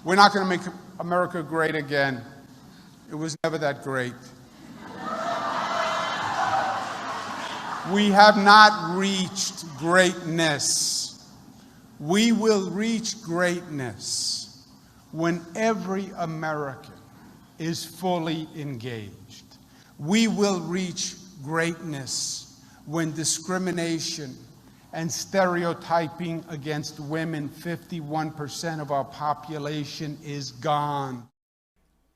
We're not going to make America great again. It was never that great. We have not reached greatness. We will reach greatness when every American is fully engaged. We will reach greatness when discrimination and stereotyping against women, 51% of our population, is gone.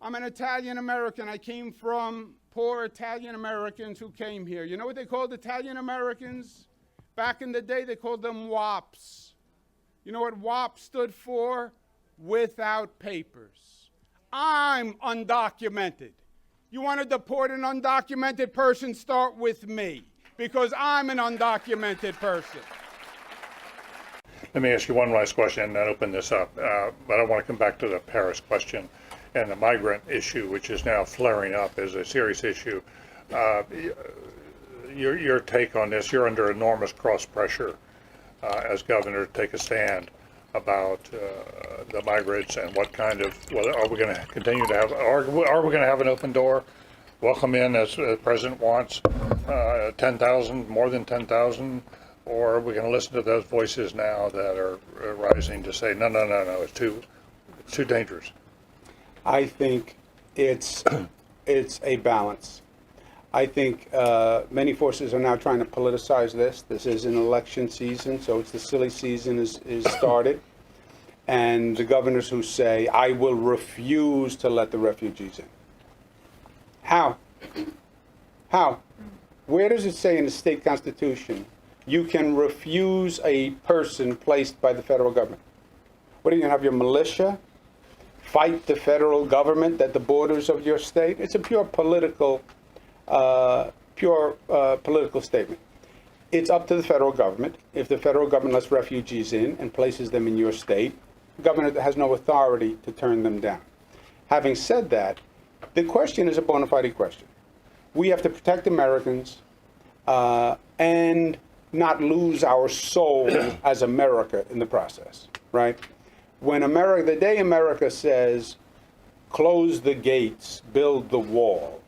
I'm an Italian American. I came from poor Italian Americans who came here. You know what they called Italian Americans? Back in the day, they called them WAPs. You know what WAP stood for? Without papers. I'm undocumented. You want to deport an undocumented person? Start with me, because I'm an undocumented person. Let me ask you one last question and then open this up. But I want to come back to the Paris question and the migrant issue, which is now flaring up as a serious issue. Your take on this, you're under enormous cross pressure as governor to take a stand about the migrants and what kind of, well, are we going to continue to have, are we going to have an open door, welcome in as the president wants, 10,000, more than 10,000, or are we going to listen to those voices now that are rising to say, no, it's too dangerous? I think it's a balance. I think many forces are now trying to politicize this. This is an election season, so it's the silly season is started. And the governors who say, I will refuse to let the refugees in. How? How? Where does it say in the state constitution you can refuse a person placed by the federal government? What are you going to have your militia fight the federal government at the borders of your state? It's a pure political statement. It's up to the federal government. If the federal government lets refugees in and places them in your state, the governor has no authority to turn them down. Having said that, the question is a bona fide question. We have to protect Americans and not lose our soul as America in the process, right? When the day America says, close the gates, build the wall,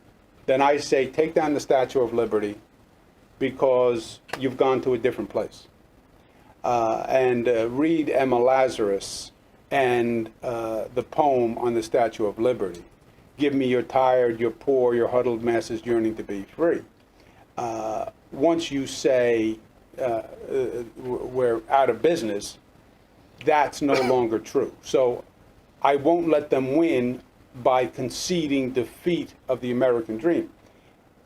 then I say, take down the Statue of Liberty because you've gone to a different place. And read Emma Lazarus and the poem on the Statue of Liberty. Give me your tired, your poor, your huddled masses yearning to be free. Once you say we're out of business, that's no longer true. So I won't let them win by conceding defeat of the American dream.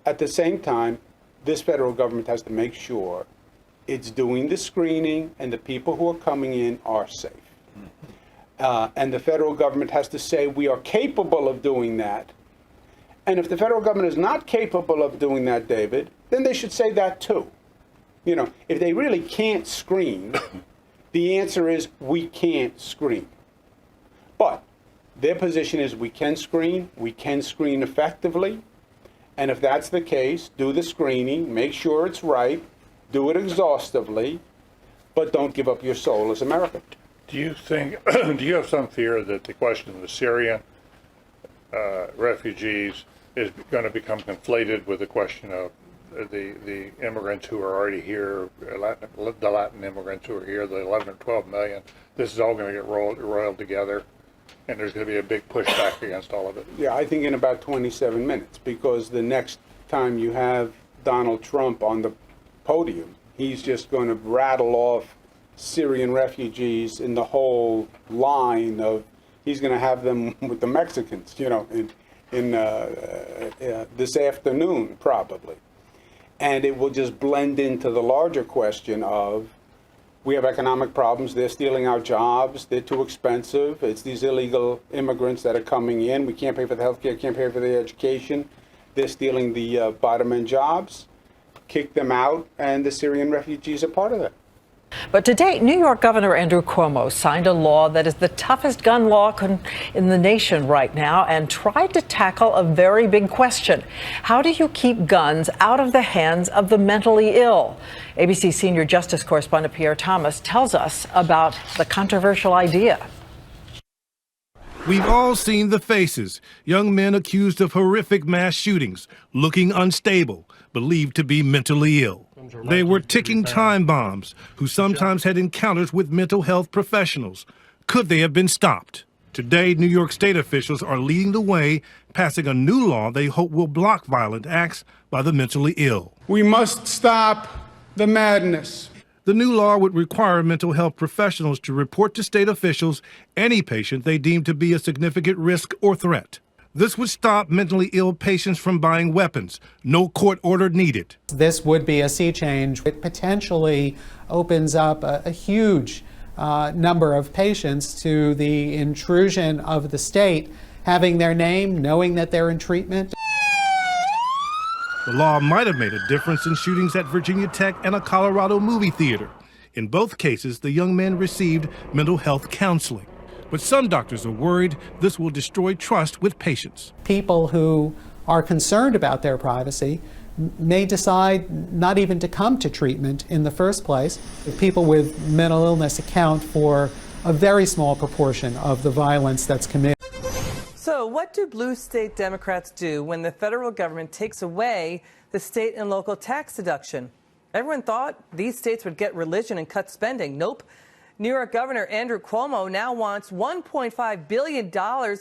At the same time, this federal government has to make sure it's doing the screening and the people who are coming in are safe. And the federal government has to say we are capable of doing that. And if the federal government is not capable of doing that, David, then they should say that too. You know, if they really can't screen, the answer is we can't screen. But their position is we can screen effectively, and if that's the case, do the screening, make sure it's right, do it exhaustively, but don't give up your soul as American. Do you think, do you have some fear that the question of the Syrian refugees is going to become conflated with the question of the immigrants who are already here, the Latin immigrants who are here, the 11 or 12 million? This is all going to get roiled together, and there's going to be a big pushback against all of it. Yeah, I think in about 27 minutes, because the next time you have Donald Trump on the podium, he's just going to rattle off Syrian refugees in the whole line of, he's going to have them with the Mexicans, you know, in this afternoon probably. And it will just blend into the larger question of, we have economic problems, they're stealing our jobs, they're too expensive, it's these illegal immigrants that are coming in, we can't pay for the healthcare, can't pay for the education, they're stealing the bottom end jobs, kick them out, and the Syrian refugees are part of that. But to date, New York Governor Andrew Cuomo signed a law that is the toughest gun law in the nation right now and tried to tackle a very big question. How do you keep guns out of the hands of the mentally ill? ABC senior justice correspondent Pierre Thomas tells us about the controversial idea. We've all seen the faces. Young men accused of horrific mass shootings, looking unstable, believed to be mentally ill. They were ticking time bombs who sometimes had encounters with mental health professionals. Could they have been stopped? Today, New York State officials are leading the way, passing a new law they hope will block violent acts by the mentally ill. We must stop the madness. The new law would require mental health professionals to report to state officials any patient they deem to be a significant risk or threat. This would stop mentally ill patients from buying weapons. No court order needed. This would be a sea change. It potentially opens up a huge number of patients to the intrusion of the state, having their name, knowing that they're in treatment. The law might have made a difference in shootings at Virginia Tech and a Colorado movie theater. In both cases, the young men received mental health counseling. But some doctors are worried this will destroy trust with patients. People who are concerned about their privacy may decide not even to come to treatment in the first place. People with mental illness account for a very small proportion of the violence that's committed. So what do blue state Democrats do when the federal government takes away the state and local tax deduction? Everyone thought these states would get religion and cut spending. Nope. New York Governor Andrew Cuomo now wants $1.5 billion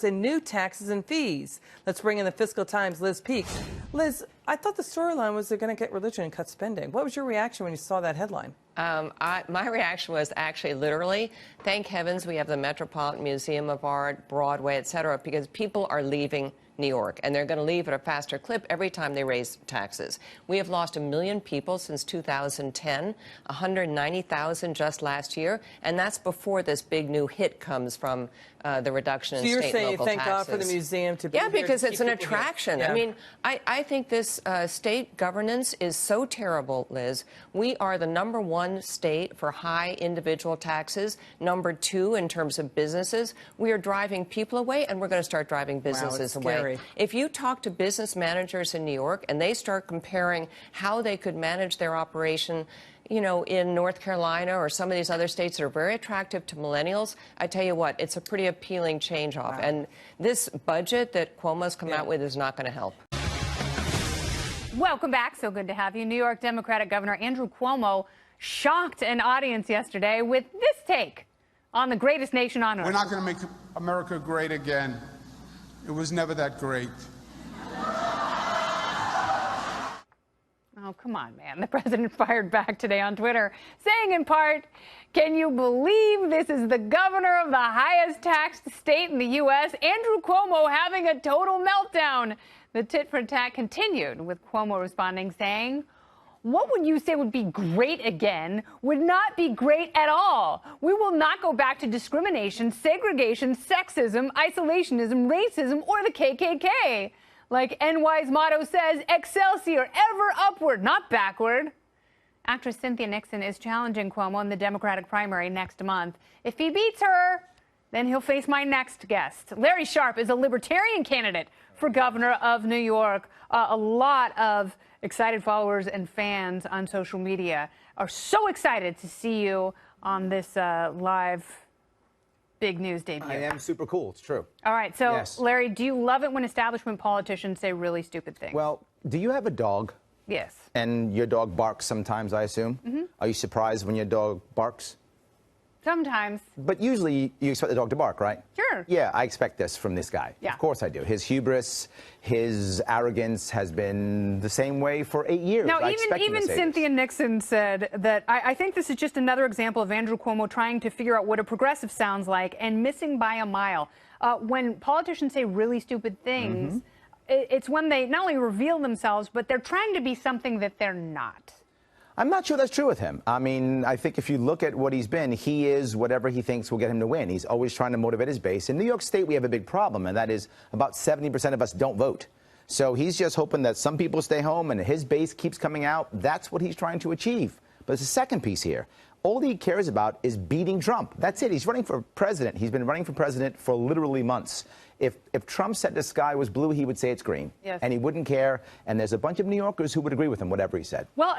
in new taxes and fees. Let's bring in the Fiscal Times' Liz Peek. Liz, I thought the storyline was they're going to get religion and cut spending. What was your reaction when you saw that headline? My reaction was actually literally, thank heavens we have the Metropolitan Museum of Art, Broadway, et cetera, because people are leaving New York, and they're going to leave at a faster clip every time they raise taxes. We have lost 1 million people since 2010, 190,000 just last year, and that's before this big new hit comes from the reduction in state and local taxes. So you're saying thank God for the museum to be here because to it's an keep people attraction. here. Yeah. I mean, I think this state governance is so terrible, Liz. We are the #1 state for high individual taxes, #2 in terms of businesses. We are driving people away, and we're going to start driving businesses away. Scary. If you talk to business managers in New York and they start comparing how they could manage their operation, you know, in North Carolina or some of these other states that are very attractive to millennials, I tell you what, it's a pretty appealing change-off. Wow. And this budget that Cuomo's come out with is not going to help. Welcome back. So good to have you. New York Democratic Governor Andrew Cuomo shocked an audience yesterday with this take on the greatest nation on earth. We're not going to make America great again. It was never that great. Oh, come on, man. The president fired back today on Twitter, saying in part, "Can you believe this is the governor of the highest taxed state in the U.S., Andrew Cuomo, having a total meltdown?" The tit for tat continued, with Cuomo responding, saying, "What would you say would be great again would not be great at all. We will not go back to discrimination, segregation, sexism, isolationism, racism, or the KKK. Like NY's motto says, Excelsior, ever upward, not backward." Actress Cynthia Nixon is challenging Cuomo in the Democratic primary next month. If he beats her, then he'll face my next guest. Larry Sharpe is a libertarian candidate for governor of New York. A lot of excited followers and fans on social media are so excited to see you on this live big news debut. I am super cool. It's true. All right. So, Yes. Larry, do you love it when establishment politicians say really stupid things? Well, do you have a dog? Yes. And your dog barks sometimes, I assume? Mm-hmm. Are you surprised when your dog barks? Sometimes. But usually you expect the dog to bark, right? Sure. Yeah, I expect this from this guy. Yeah. Of course I do. His hubris, his arrogance has been the same way for 8 years. Now, I expect him even to say Cynthia Nixon said that I think this is just another example of Andrew Cuomo trying to figure out what a progressive sounds like and missing by a mile. When politicians say really stupid things, it's when they not only reveal themselves, but they're trying to be something that they're not. I'm not sure that's true with him. I mean, I think if you look at what he's been, he is whatever he thinks will get him to win. He's always trying to motivate his base. In New York State, we have a big problem, and that is about 70% of us don't vote. So he's just hoping that some people stay home and his base keeps coming out. That's what he's trying to achieve. But there's a second piece here. All he cares about is beating Trump. That's it. He's running for president. He's been running for president for literally months. If Trump said the sky was blue, he would say it's green. Yes. And he wouldn't care. And there's a bunch of New Yorkers who would agree with him, whatever he said. Well,